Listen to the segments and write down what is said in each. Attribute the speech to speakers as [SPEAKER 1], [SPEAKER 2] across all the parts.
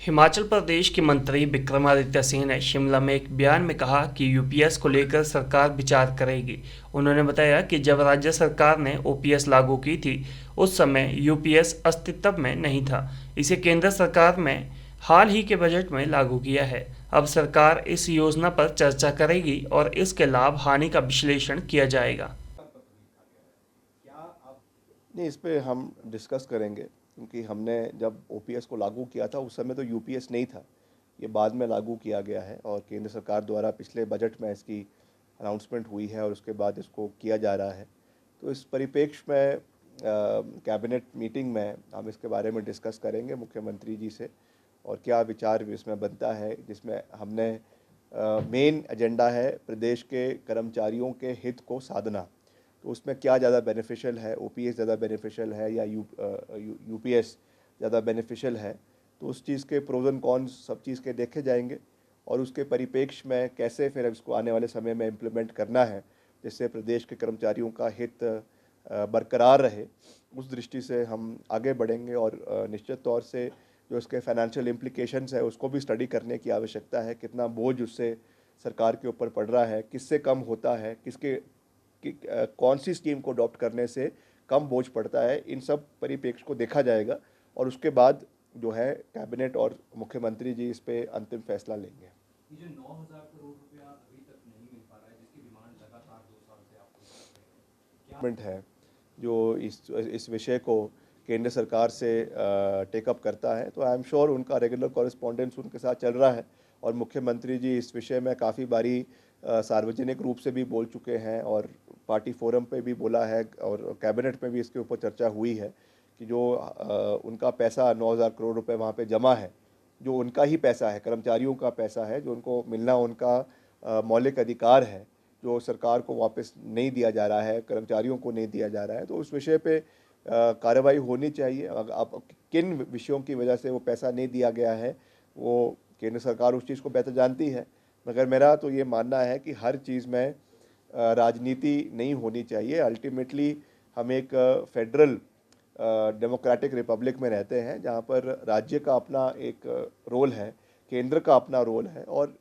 [SPEAKER 1] हिमाचल प्रदेश के मंत्री विक्रमादित्य सिंह ने शिमला में एक बयान में कहा कि यूपीएस को लेकर सरकार विचार करेगी। उन्होंने बताया कि जब राज्य सरकार ने ओपीएस लागू की थी उस समय यूपीएस अस्तित्व में नहीं था। इसे केंद्र सरकार ने हाल ही के बजट में लागू किया है। अब सरकार इस योजना पर चर्चा करेगी और इसके लाभ हानि का विश्लेषण किया जाएगा।
[SPEAKER 2] नहीं, इस पे हम डिस्कस करेंगे क्योंकि हमने जब ओपीएस को लागू किया था उस समय तो यूपीएस नहीं था। ये बाद में लागू किया गया है और केंद्र सरकार द्वारा पिछले बजट में इसकी अनाउंसमेंट हुई है और उसके बाद इसको किया जा रहा है। तो इस परिप्रेक्ष्य में कैबिनेट मीटिंग में हम इसके बारे में डिस्कस करेंगे मुख्यमंत्री जी से और क्या विचार इसमें बनता है, जिसमें हमने मेन एजेंडा है प्रदेश के कर्मचारियों के हित को साधना। तो उसमें क्या ज़्यादा बेनिफिशियल है, ओपीएस ज़्यादा बेनिफिशियल है या यूपीएस ज़्यादा बेनिफिशियल है, तो उस चीज़ के प्रोज एंड कॉन्स सब चीज़ के देखे जाएंगे और उसके परिप्रेक्ष्य में कैसे फिर इसको आने वाले समय में इम्प्लीमेंट करना है जिससे प्रदेश के कर्मचारियों का हित बरकरार रहे। उस दृष्टि से हम आगे बढ़ेंगे और निश्चित तौर से जो इसके फाइनेंशियल इम्प्लीकेशंस है उसको भी स्टडी करने की आवश्यकता है। कितना बोझ उससे सरकार के ऊपर पड़ रहा है, किससे कम होता है, किसके कि कौन सी स्कीम को अडॉप्ट करने से कम बोझ पड़ता है, इन सब परिप्रेक्ष्य को देखा जाएगा और उसके बाद जो है कैबिनेट और मुख्यमंत्री जी इस पे अंतिम फैसला लेंगे।
[SPEAKER 3] ये जो 9,000 करोड़ रुपया अभी तक नहीं मिल पा रहा है, जिसकी डिमांड लगातार 2 साल से आप कर रहे हैं,
[SPEAKER 2] क्या है जो इस विषय को केंद्र सरकार से टेकअप करता है, तो आई एम श्योर उनका रेगुलर कॉरेस्पॉन्डेंस उनके साथ चल रहा है और मुख्यमंत्री जी इस विषय में काफ़ी बारी सार्वजनिक रूप से भी बोल चुके हैं और पार्टी फोरम पे भी बोला है और कैबिनेट में भी इसके ऊपर चर्चा हुई है कि जो उनका पैसा 9,000 करोड़ रुपए वहाँ पे जमा है, जो उनका ही पैसा है, कर्मचारियों का पैसा है, जो उनको मिलना उनका मौलिक अधिकार है, जो सरकार को वापस नहीं दिया जा रहा है, कर्मचारियों को नहीं दिया जा रहा है, तो उस विषय पे कार्रवाई होनी चाहिए। अब किन विषयों की वजह से वो पैसा नहीं दिया गया है वो केंद्र सरकार उस चीज़ को बेहतर जानती है, मगर मेरा तो ये मानना है कि हर चीज़ में राजनीति नहीं होनी चाहिए। अल्टीमेटली हम एक फेडरल डेमोक्रेटिक रिपब्लिक में रहते हैं जहाँ पर राज्य का अपना एक रोल है, केंद्र का अपना रोल है और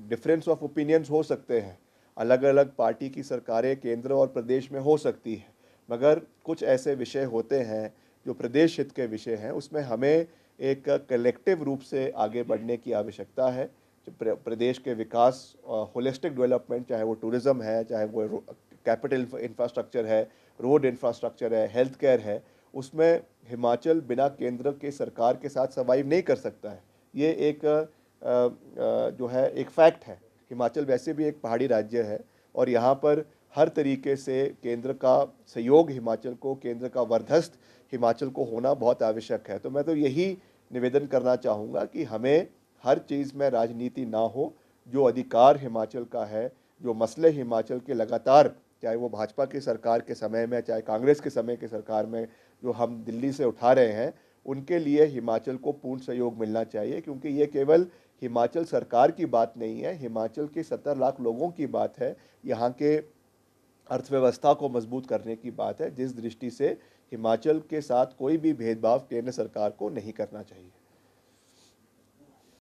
[SPEAKER 2] डिफरेंस ऑफ ओपिनियंस हो सकते हैं। अलग अलग पार्टी की सरकारें केंद्र और प्रदेश में हो सकती है, मगर कुछ ऐसे विषय होते हैं जो प्रदेश हित के विषय हैं, उसमें हमें एक कलेक्टिव रूप से आगे बढ़ने की आवश्यकता है। प्रदेश के विकास, होलिस्टिक डेवलपमेंट, चाहे वो टूरिज़्म है, चाहे वो कैपिटल इंफ्रास्ट्रक्चर है, रोड इंफ्रास्ट्रक्चर है, हेल्थ केयर है, उसमें हिमाचल बिना केंद्र के सरकार के साथ सर्वाइव नहीं कर सकता है। ये एक जो है एक फैक्ट है। हिमाचल वैसे भी एक पहाड़ी राज्य है और यहाँ पर हर तरीके से केंद्र का सहयोग हिमाचल को, केंद्र का वर्धस्त हिमाचल को होना बहुत आवश्यक है। तो मैं तो यही निवेदन करना चाहूँगा कि हमें हर चीज़ में राजनीति ना हो। जो अधिकार हिमाचल का है, जो मसले हिमाचल के लगातार, चाहे वो भाजपा की सरकार के समय में, चाहे कांग्रेस के समय की सरकार में, जो हम दिल्ली से उठा रहे हैं, उनके लिए हिमाचल को पूर्ण सहयोग मिलना चाहिए क्योंकि ये केवल हिमाचल सरकार की बात नहीं है, हिमाचल के 70 लाख लोगों की बात है, यहाँ के अर्थव्यवस्था को मजबूत करने की बात है, जिस दृष्टि से हिमाचल के साथ कोई भी भेदभाव केंद्र सरकार को नहीं करना चाहिए।